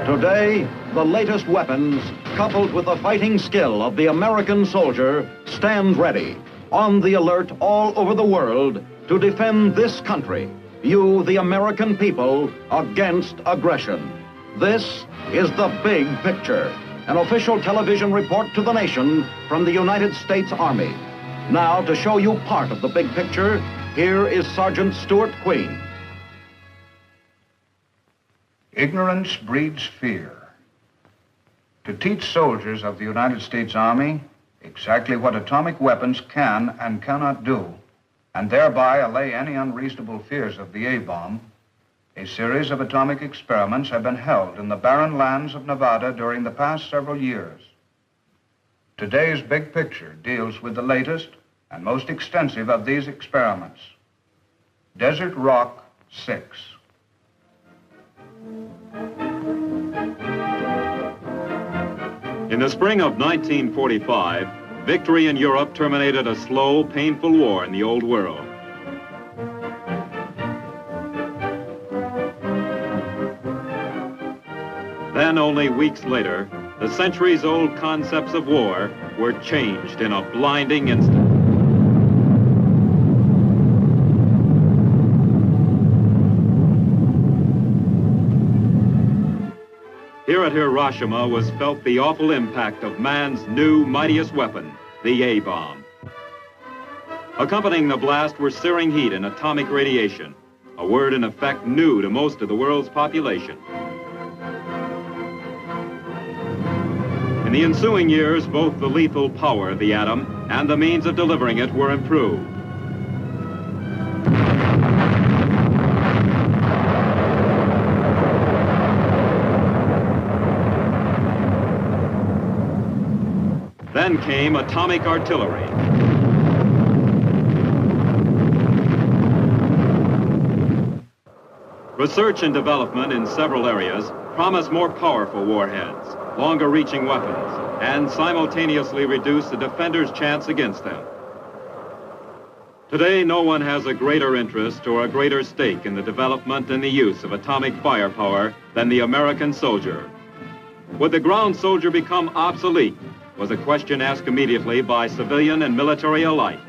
Today, the latest weapons, coupled with the fighting skill of the American soldier, stand ready, on the alert all over the world to defend this country, you, the American people, against aggression. This is The Big Picture, an official television report to the nation from the United States Army. Now, to show you part of the big picture, here is Sergeant Stuart Queen. Ignorance breeds fear. To teach soldiers of the United States Army exactly what atomic weapons can and cannot do, and thereby allay any unreasonable fears of the A-bomb, a series of atomic experiments have been held in the barren lands of Nevada during the past several years. Today's big picture deals with the latest and most extensive of these experiments, Desert Rock 6. In the spring of 1945, victory in Europe terminated a slow, painful war in the Old World. Then, only weeks later, the centuries-old concepts of war were changed in a blinding instant. Here at Hiroshima was felt the awful impact of man's new, mightiest weapon, the A-bomb. Accompanying the blast were searing heat and atomic radiation, a word in effect new to most of the world's population. In the ensuing years, both the lethal power of the atom and the means of delivering it were improved. Then came atomic artillery. Research and development in several areas promise more powerful warheads, longer-reaching weapons, and simultaneously reduce the defender's chance against them. Today, no one has a greater interest or a greater stake in the development and the use of atomic firepower than the American soldier. Would the ground soldier become obsolete? Was a question asked immediately by civilian and military alike.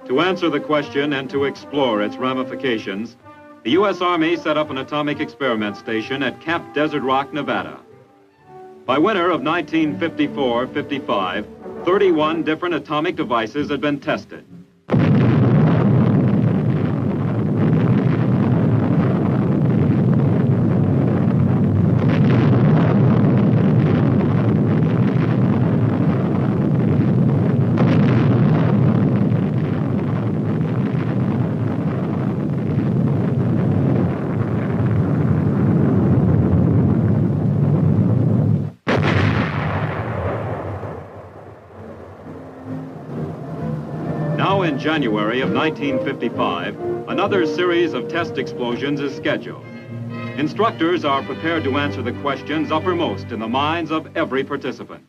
To answer the question and to explore its ramifications, the U.S. Army set up an atomic experiment station at Camp Desert Rock, Nevada. By winter of 1954-55, 31 different atomic devices had been tested. Now in January of 1955, another series of test explosions is scheduled. Instructors are prepared to answer the questions uppermost in the minds of every participant.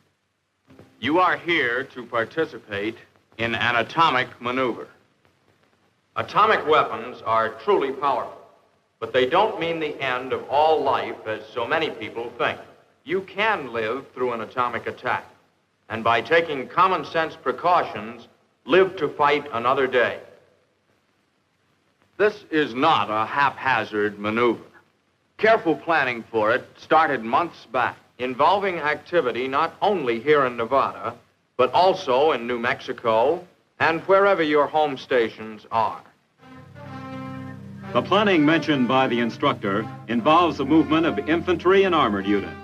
You are here to participate in an atomic maneuver. Atomic weapons are truly powerful, but they don't mean the end of all life as so many people think. You can live through an atomic attack, and by taking common sense precautions, live to fight another day. This is not a haphazard maneuver. Careful planning for it started months back, involving activity not only here in Nevada, but also in New Mexico and wherever your home stations are. The planning mentioned by the instructor involves the movement of infantry and armored units.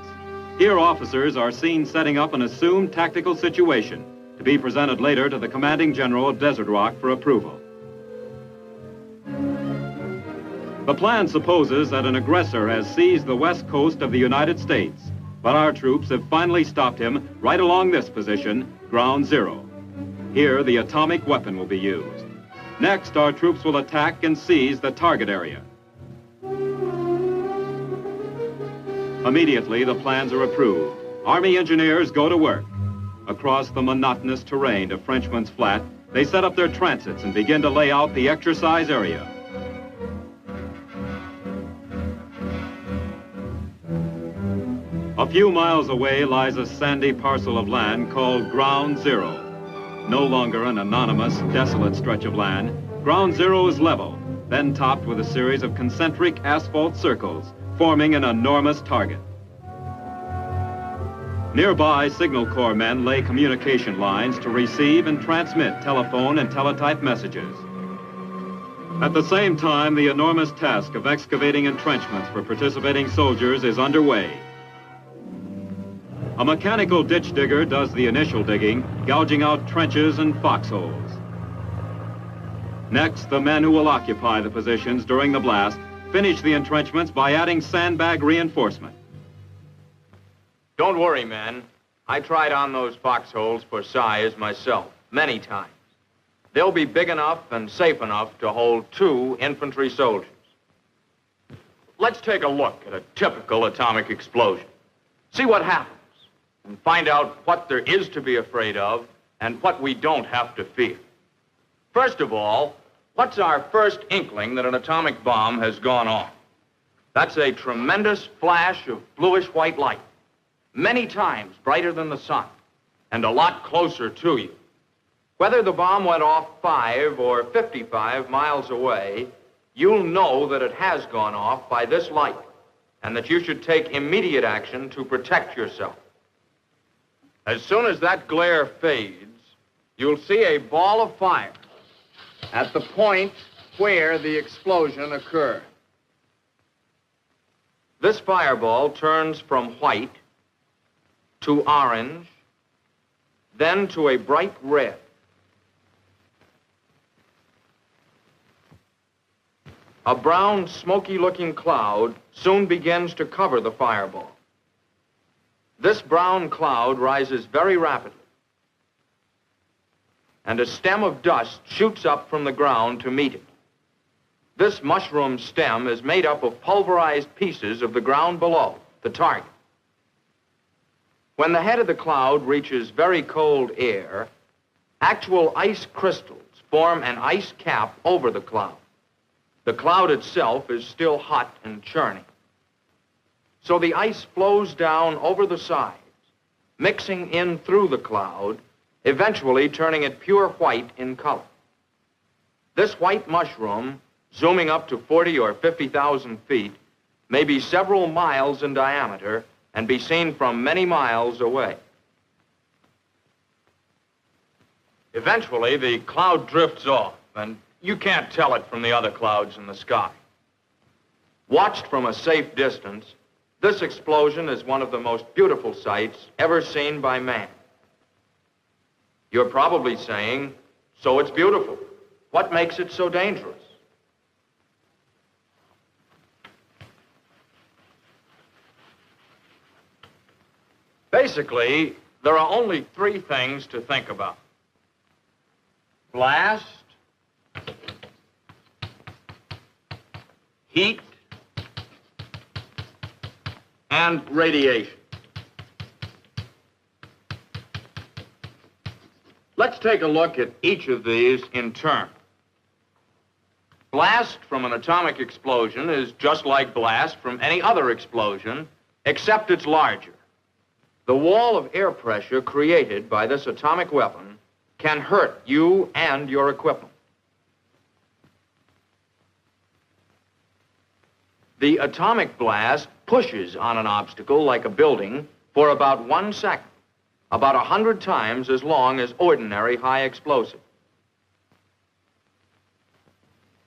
Here, officers are seen setting up an assumed tactical situation to be presented later to the commanding general of Desert Rock for approval. The plan supposes that an aggressor has seized the west coast of the United States, but our troops have finally stopped him right along this position, ground zero. Here, the atomic weapon will be used. Next, our troops will attack and seize the target area. Immediately, the plans are approved. Army engineers go to work. Across the monotonous terrain to Frenchman's Flat, they set up their transits and begin to lay out the exercise area. A few miles away lies a sandy parcel of land called Ground Zero. No longer an anonymous, desolate stretch of land, Ground Zero is level, then topped with a series of concentric asphalt circles, forming an enormous target. Nearby, Signal Corps men lay communication lines to receive and transmit telephone and teletype messages. At the same time, the enormous task of excavating entrenchments for participating soldiers is underway. A mechanical ditch digger does the initial digging, gouging out trenches and foxholes. Next, the men who will occupy the positions during the blast finish the entrenchments by adding sandbag reinforcement. Don't worry, men. I tried on those foxholes for size myself, many times. They'll be big enough and safe enough to hold 2 infantry soldiers. Let's take a look at a typical atomic explosion. See what happens, and find out what there is to be afraid of and what we don't have to fear. First of all, what's our first inkling that an atomic bomb has gone off? That's a tremendous flash of bluish-white light, many times brighter than the sun, and a lot closer to you. Whether the bomb went off 5 or 55 miles away, you'll know that it has gone off by this light, and that you should take immediate action to protect yourself. As soon as that glare fades, you'll see a ball of fire at the point where the explosion occurred. This fireball turns from white to orange, then to a bright red. A brown, smoky-looking cloud soon begins to cover the fireball. This brown cloud rises very rapidly, and a stem of dust shoots up from the ground to meet it. This mushroom stem is made up of pulverized pieces of the ground below, the target. When the head of the cloud reaches very cold air, actual ice crystals form an ice cap over the cloud. The cloud itself is still hot and churning. So the ice flows down over the sides, mixing in through the cloud, eventually turning it pure white in color. This white mushroom, zooming up to 40 or 50,000 feet, may be several miles in diameter and be seen from many miles away. Eventually, the cloud drifts off, and you can't tell it from the other clouds in the sky. Watched from a safe distance, this explosion is one of the most beautiful sights ever seen by man. You're probably saying, so it's beautiful. What makes it so dangerous? Basically, there are only 3 things to think about: blast, heat, and radiation. Let's take a look at each of these in turn. Blast from an atomic explosion is just like blast from any other explosion, except it's larger. The wall of air pressure created by this atomic weapon can hurt you and your equipment. The atomic blast pushes on an obstacle like a building for about 1 second, about 100 times as long as ordinary high explosive.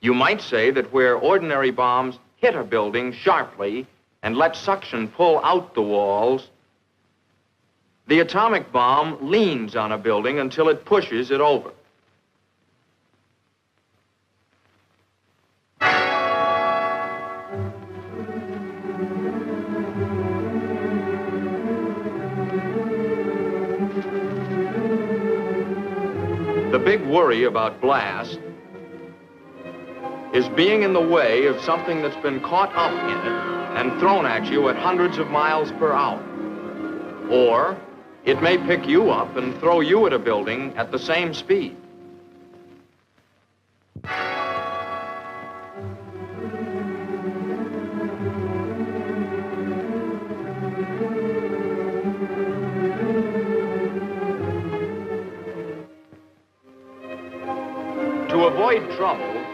You might say that where ordinary bombs hit a building sharply and let suction pull out the walls, the atomic bomb leans on a building until it pushes it over. The big worry about blast is being in the way of something that's been caught up in it and thrown at you at hundreds of miles per hour. Or it may pick you up and throw you at a building at the same speed. avoid trouble,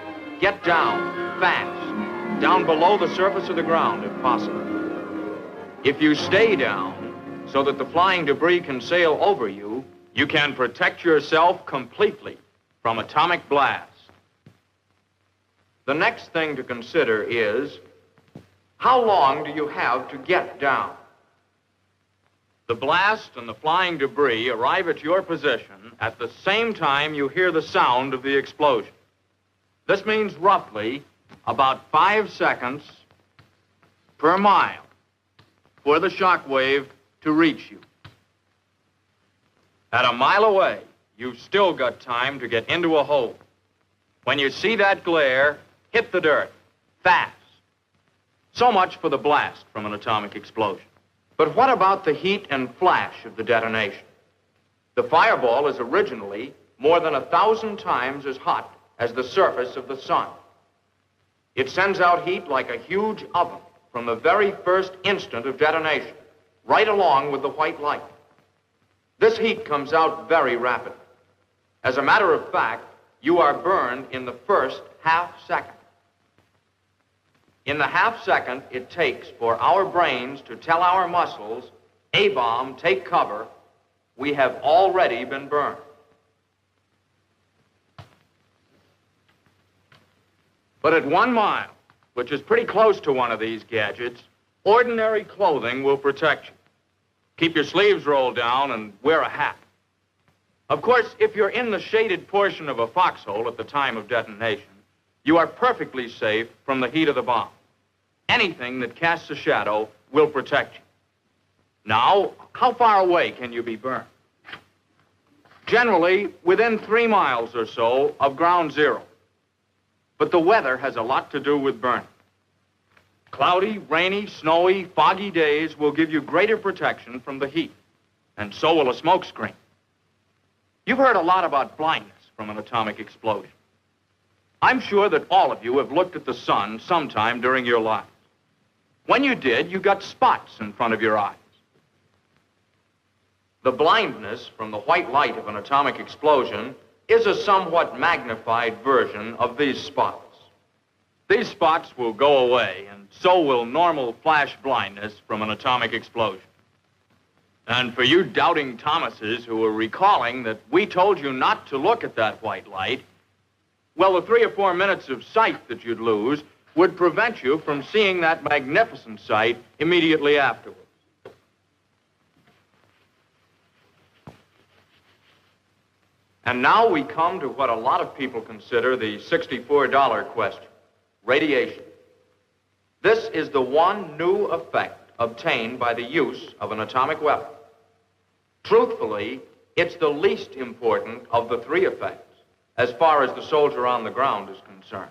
get down fast, down below the surface of the ground if possible. If you stay down so that the flying debris can sail over you, you can protect yourself completely from atomic blast. The next thing to consider is, how long do you have to get down? The blast and the flying debris arrive at your position at the same time you hear the sound of the explosion. This means roughly about 5 seconds per mile for the shock wave to reach you. At a mile away, you've still got time to get into a hole. When you see that glare, hit the dirt, fast. So much for the blast from an atomic explosion. But what about the heat and flash of the detonation? The fireball is originally more than 1,000 times as hot as the surface of the sun. It sends out heat like a huge oven from the very first instant of detonation, right along with the white light. This heat comes out very rapidly. As a matter of fact, you are burned in the first half second. In the half second it takes for our brains to tell our muscles, A-bomb, take cover, we have already been burned. But at 1 mile, which is pretty close to one of these gadgets, ordinary clothing will protect you. Keep your sleeves rolled down and wear a hat. Of course, if you're in the shaded portion of a foxhole at the time of detonation, you are perfectly safe from the heat of the bomb. Anything that casts a shadow will protect you. Now, how far away can you be burned? Generally, within 3 miles or so of ground zero. But the weather has a lot to do with burning. Cloudy, rainy, snowy, foggy days will give you greater protection from the heat, and so will a smoke screen. You've heard a lot about blindness from an atomic explosion. I'm sure that all of you have looked at the sun sometime during your lives. When you did, you got spots in front of your eyes. The blindness from the white light of an atomic explosion is a somewhat magnified version of these spots. These spots will go away, and so will normal flash blindness from an atomic explosion. And for you doubting Thomases who are recalling that we told you not to look at that white light, well, the 3 or 4 minutes of sight that you'd lose would prevent you from seeing that magnificent sight immediately afterwards. And now we come to what a lot of people consider the $64 question, radiation. This is the one new effect obtained by the use of an atomic weapon. Truthfully, it's the least important of the 3 effects, as far as the soldier on the ground is concerned.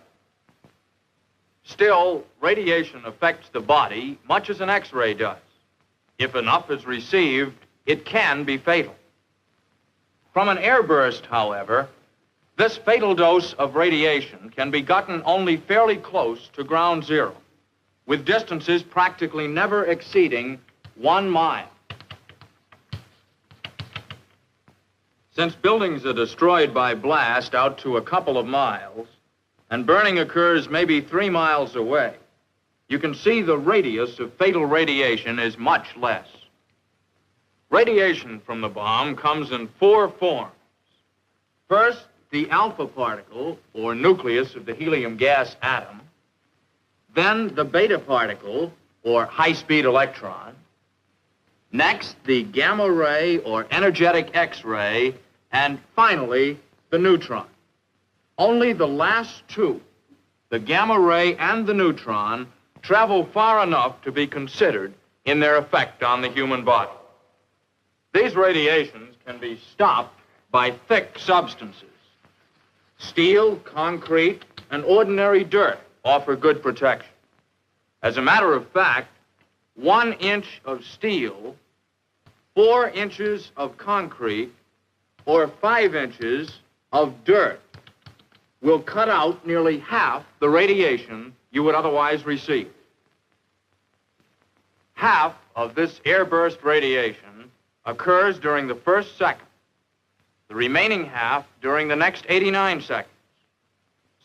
Still, radiation affects the body much as an X-ray does. If enough is received, it can be fatal. From an airburst, however, this fatal dose of radiation can be gotten only fairly close to ground zero, with distances practically never exceeding 1 mile. Since buildings are destroyed by blast out to a couple of miles, and burning occurs maybe 3 miles away, you can see the radius of fatal radiation is much less. Radiation from the bomb comes in 4 forms. First, the alpha particle, or nucleus of the helium gas atom. Then the beta particle, or high-speed electron. Next, the gamma ray, or energetic X-ray. And finally, the neutron. Only the last 2, the gamma ray and the neutron, travel far enough to be considered in their effect on the human body. These radiations can be stopped by thick substances. Steel, concrete, and ordinary dirt offer good protection. As a matter of fact, 1 inch of steel, 4 inches of concrete, or 5 inches of dirt will cut out nearly half the radiation you would otherwise receive. Half of this airburst radiation occurs during the first second, the remaining half during the next 89 seconds.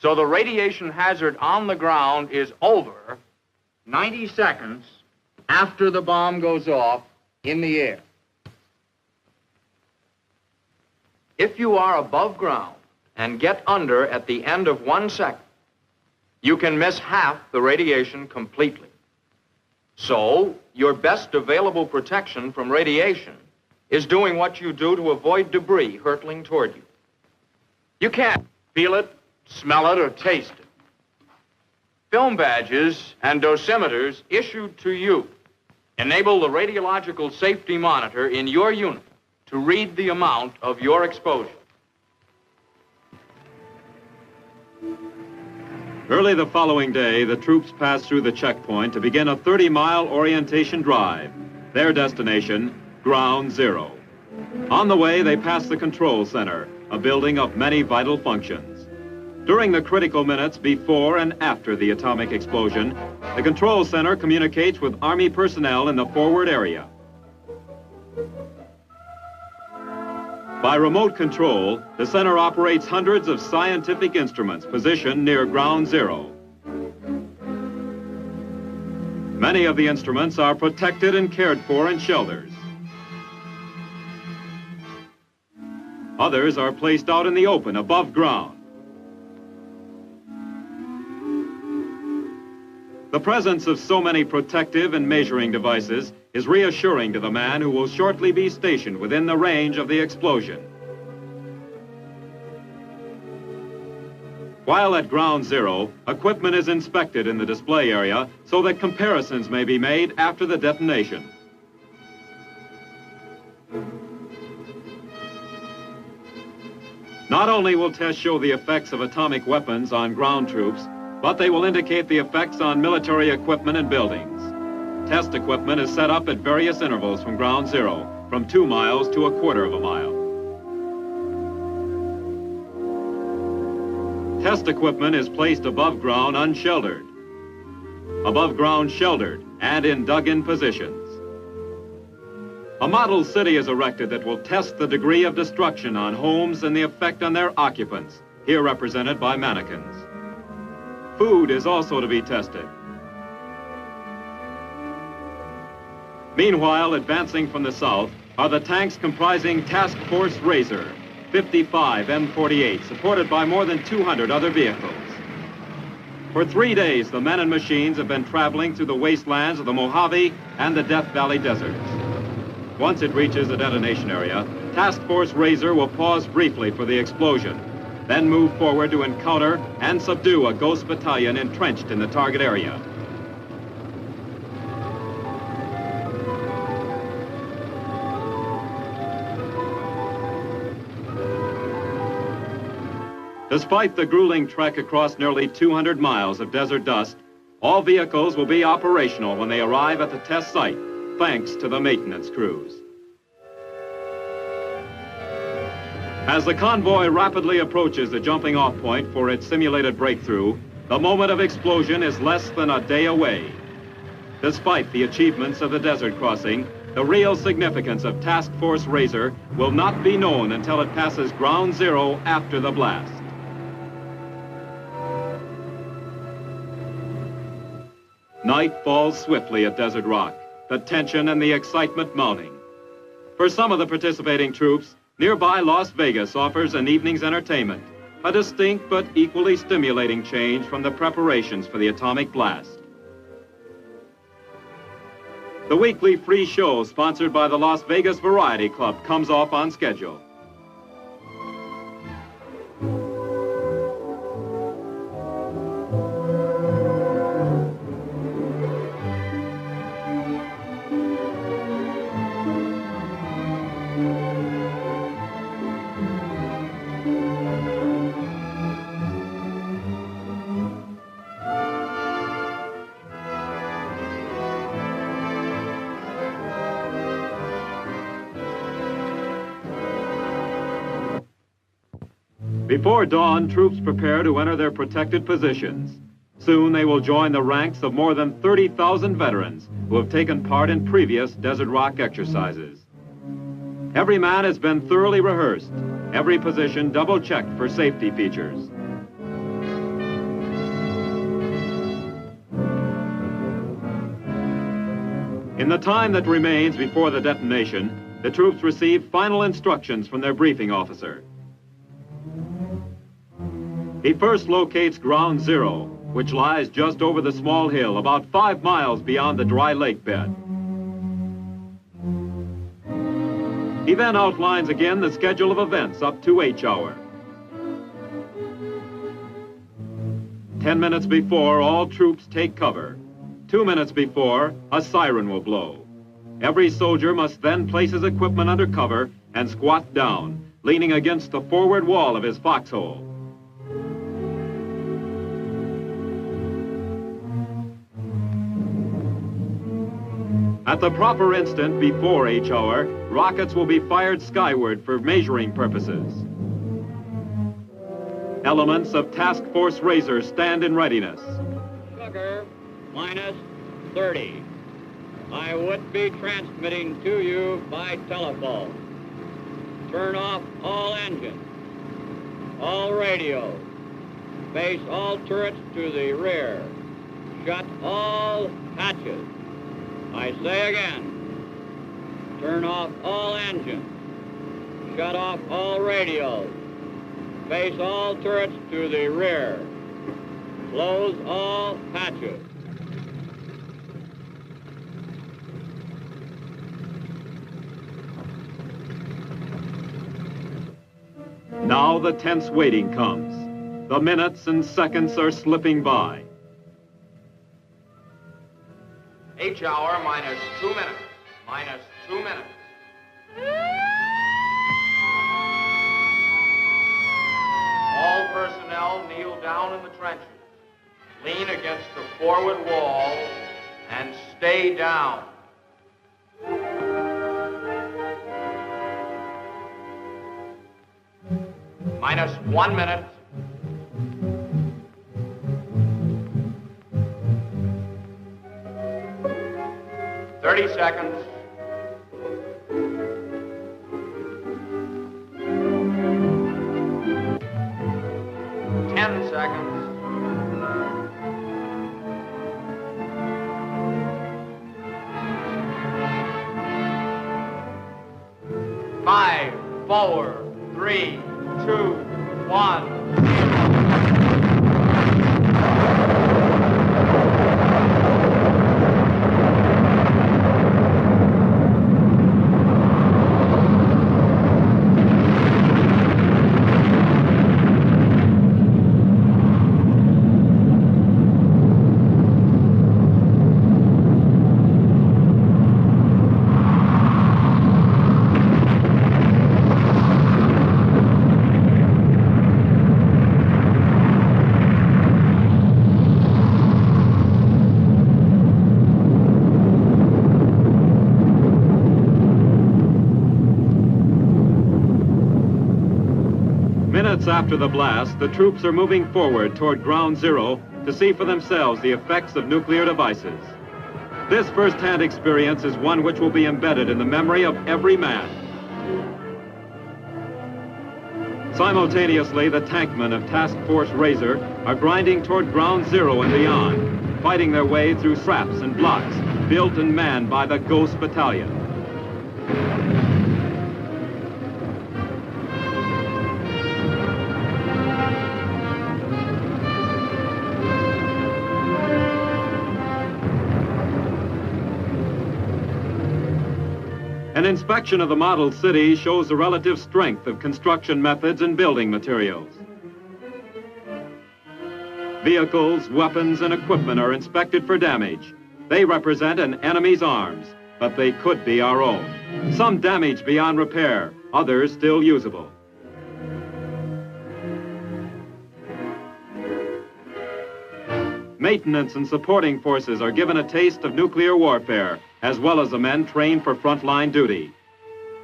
So the radiation hazard on the ground is over 90 seconds after the bomb goes off in the air. If you are above ground and get under at the end of 1 second, you can miss half the radiation completely. So, your best available protection from radiation is doing what you do to avoid debris hurtling toward you. You can't feel it, smell it, or taste it. Film badges and dosimeters issued to you enable the radiological safety monitor in your unit to read the amount of your exposure. Early the following day, the troops passed through the checkpoint to begin a 30-mile orientation drive. Their destination, Ground Zero. On the way, they passed the control center, a building of many vital functions. During the critical minutes before and after the atomic explosion, the control center communicates with Army personnel in the forward area. By remote control, the center operates hundreds of scientific instruments positioned near Ground Zero. Many of the instruments are protected and cared for in shelters. Others are placed out in the open above ground. The presence of so many protective and measuring devices is reassuring to the man who will shortly be stationed within the range of the explosion. While at Ground Zero, equipment is inspected in the display area so that comparisons may be made after the detonation. Not only will tests show the effects of atomic weapons on ground troops, but they will indicate the effects on military equipment and buildings. Test equipment is set up at various intervals from Ground Zero, from 2 miles to 1/4 of a mile. Test equipment is placed above ground unsheltered, above ground sheltered, and in dug-in positions. A model city is erected that will test the degree of destruction on homes and the effect on their occupants, here represented by mannequins. Food is also to be tested. Meanwhile, advancing from the south are the tanks comprising Task Force Razor, 55 M48, supported by more than 200 other vehicles. For 3 days, the men and machines have been traveling through the wastelands of the Mojave and the Death Valley deserts. Once it reaches the detonation area, Task Force Razor will pause briefly for the explosion, then move forward to encounter and subdue a ghost battalion entrenched in the target area. Despite the grueling trek across nearly 200 miles of desert dust, all vehicles will be operational when they arrive at the test site, thanks to the maintenance crews. As the convoy rapidly approaches the jumping-off point for its simulated breakthrough, the moment of explosion is less than a day away. Despite the achievements of the desert crossing, the real significance of Task Force Razor will not be known until it passes Ground Zero after the blast. Night falls swiftly at Desert Rock, the tension and the excitement mounting. For some of the participating troops, nearby Las Vegas offers an evening's entertainment, a distinct but equally stimulating change from the preparations for the atomic blast. The weekly free show sponsored by the Las Vegas Variety Club comes off on schedule. Before dawn, troops prepare to enter their protected positions. Soon they will join the ranks of more than 30,000 veterans who have taken part in previous Desert Rock exercises. Every man has been thoroughly rehearsed, every position double-checked for safety features. In the time that remains before the detonation, the troops receive final instructions from their briefing officer. He first locates Ground Zero, which lies just over the small hill, about 5 miles beyond the dry lake bed. He then outlines again the schedule of events up to H hour. 10 minutes before, all troops take cover. 2 minutes before, a siren will blow. Every soldier must then place his equipment under cover and squat down, leaning against the forward wall of his foxhole. At the proper instant before H hour, rockets will be fired skyward for measuring purposes. Elements of Task Force Razor stand in readiness. Sugar, minus 30. I would be transmitting to you by telephone. Turn off all engines, all radios. Face all turrets to the rear. Shut all hatches. I say again, turn off all engines. Shut off all radios. Face all turrets to the rear. Close all hatches. Now the tense waiting comes. The minutes and seconds are slipping by. H hour minus 2 minutes. Minus 2 minutes. All personnel kneel down in the trenches. Lean against the forward wall and stay down. Minus 1 minute. Thirty seconds. 10 seconds. 5, 4, 3, 2, 1. Minutes after the blast, the troops are moving forward toward Ground Zero to see for themselves the effects of nuclear devices. This first-hand experience is one which will be embedded in the memory of every man. Simultaneously, the tankmen of Task Force Razor are grinding toward Ground Zero and beyond, fighting their way through traps and blocks built and manned by the Ghost Battalion. An inspection of the model city shows the relative strength of construction methods and building materials. Vehicles, weapons, and equipment are inspected for damage. They represent an enemy's arms, but they could be our own. Some damaged beyond repair, others still usable. Maintenance and supporting forces are given a taste of nuclear warfare, as well as the men trained for frontline duty.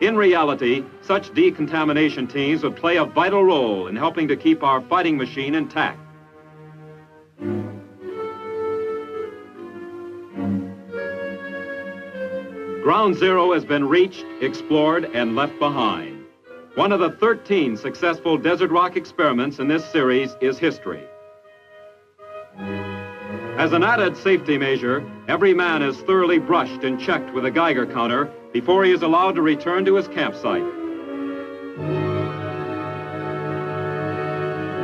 In reality, such decontamination teams would play a vital role in helping to keep our fighting machine intact. Ground Zero has been reached, explored, and left behind. One of the 13 successful desert rock experiments in this series is history. As an added safety measure, every man is thoroughly brushed and checked with a Geiger counter before he is allowed to return to his campsite.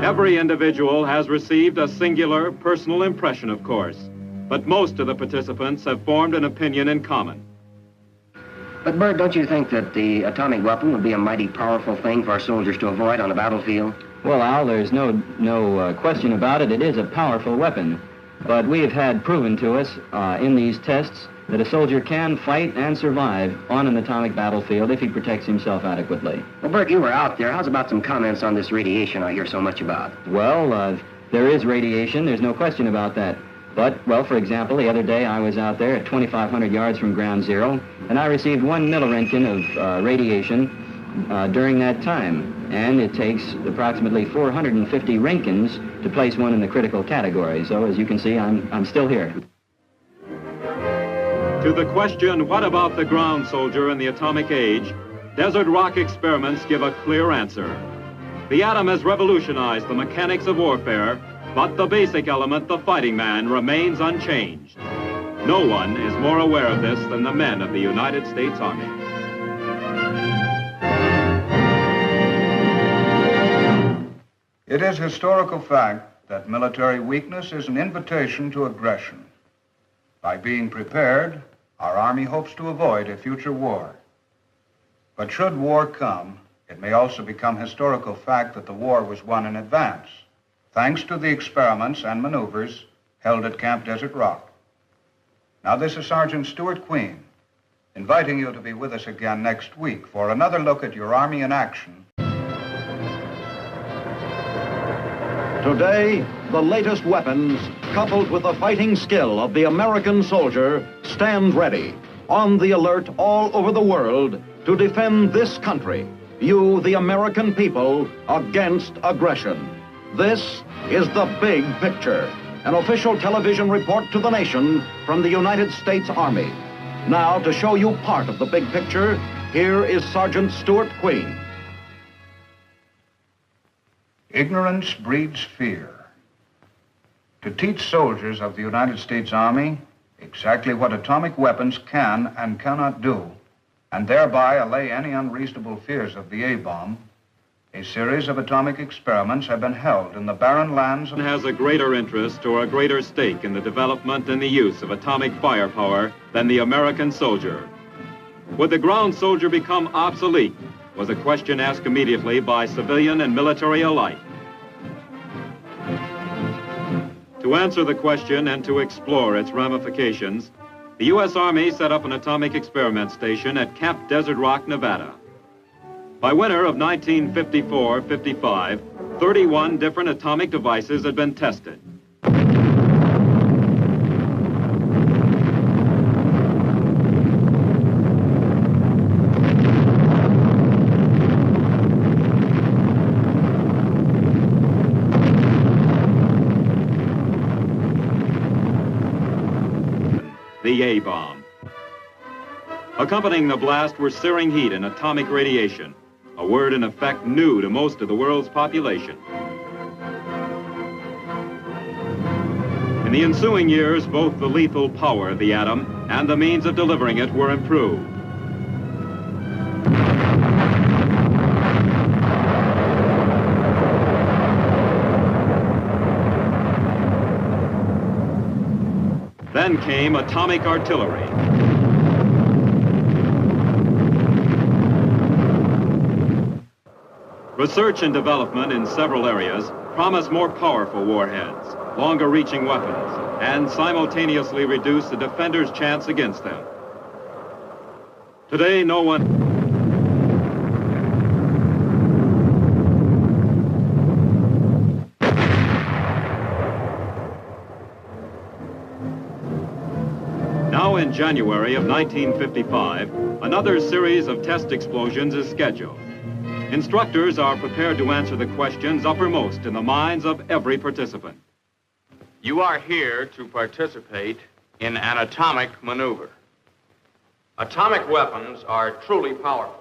Every individual has received a singular personal impression, of course, but most of the participants have formed an opinion in common. But, Bert, don't you think that the atomic weapon would be a mighty powerful thing for our soldiers to avoid on a battlefield? Well, Al, there's no question about it. It is a powerful weapon. But we have had proven to us in these tests that a soldier can fight and survive on an atomic battlefield if he protects himself adequately. Well, Bert, you were out there. How's about some comments on this radiation I hear so much about? Well, there is radiation. There's no question about that. But, well, for example, the other day I was out there at 2,500 yards from ground zero, and I received 1 milliroentgen of radiation during that time. And it takes approximately 450 Roentgens to place one in the critical category. So, as you can see, I'm still here. To the question, what about the ground soldier in the atomic age, desert rock experiments give a clear answer. The atom has revolutionized the mechanics of warfare, but the basic element, the fighting man, remains unchanged. No one is more aware of this than the men of the United States Army. It is historical fact that military weakness is an invitation to aggression. By being prepared, our Army hopes to avoid a future war. But should war come, it may also become historical fact that the war was won in advance, thanks to the experiments and maneuvers held at Camp Desert Rock. Now, this is Sergeant Stuart Queen, inviting you to be with us again next week for another look at your Army in action. Today, the latest weapons, coupled with the fighting skill of the American soldier, stand ready, on the alert all over the world to defend this country, you, the American people, against aggression. This is The Big Picture, an official television report to the nation from the United States Army. Now, to show you part of the big picture, here is Sergeant Stuart Queen. Ignorance breeds fear. To teach soldiers of the United States Army exactly what atomic weapons can and cannot do, and thereby allay any unreasonable fears of the A-bomb, a series of atomic experiments have been held in the barren lands of... ...has a greater interest or a greater stake in the development and the use of atomic firepower than the American soldier. Would the ground soldier become obsolete? Was a question asked immediately by civilian and military alike. To answer the question and to explore its ramifications, the U.S. Army set up an atomic experiment station at Camp Desert Rock, Nevada. By winter of 1954-55, 31 different atomic devices had been tested. The A-bomb. Accompanying the blast were searing heat and atomic radiation, a word in effect new to most of the world's population. In the ensuing years, both the lethal power of the atom and the means of delivering it were improved. Then came atomic artillery. Research and development in several areas promise more powerful warheads, longer-reaching weapons, and simultaneously reduce the defender's chance against them. Today, no one... Now in January of 1955, another series of test explosions is scheduled. Instructors are prepared to answer the questions uppermost in the minds of every participant. You are here to participate in an atomic maneuver. Atomic weapons are truly powerful,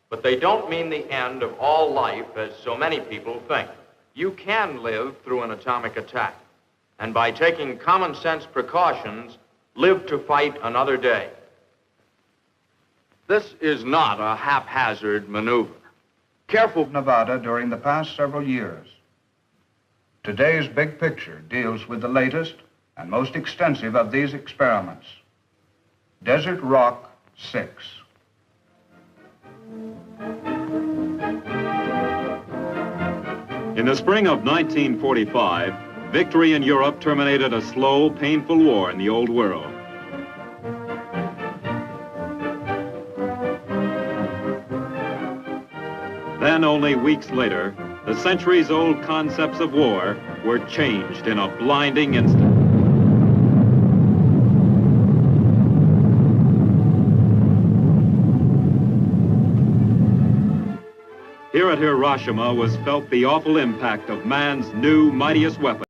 but they don't mean the end of all life as so many people think. You can live through an atomic attack, and by taking common sense precautions, live to fight another day. This is not a haphazard maneuver. Careful Nevada during the past several years. Today's big picture deals with the latest and most extensive of these experiments. Desert Rock 6. In the spring of 1945, victory in Europe terminated a slow, painful war in the Old World. Then, only weeks later, the centuries-old concepts of war were changed in a blinding instant. Here at Hiroshima was felt the awful impact of man's new, mightiest weapon.